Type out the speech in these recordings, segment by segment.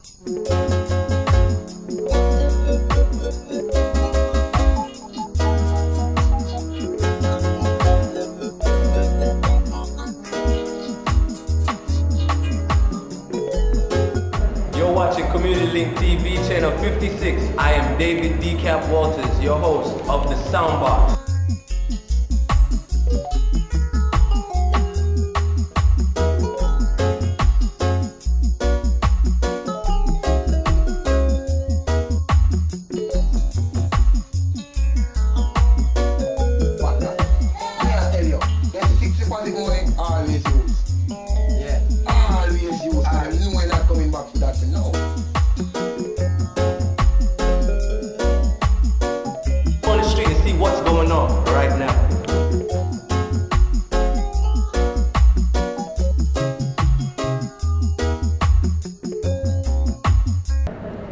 You're watching Community Link TV channel 56. I am David DeCap Walters, your host of the Soundbox.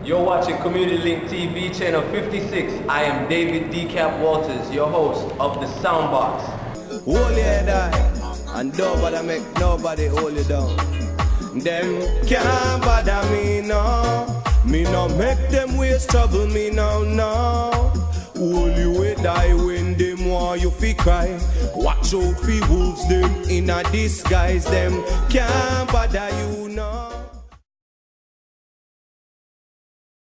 You're watching Community Link TV channel 56. I am David DeCap Walters, your host of the Soundbox. Hold your head high, and don't bother make nobody hold you down. Them can't bother me now. Me no make them waste trouble me now, now. Hold you head high when them want you fi cry. Watch out fi wolves them in a disguise. Them can't bother you now.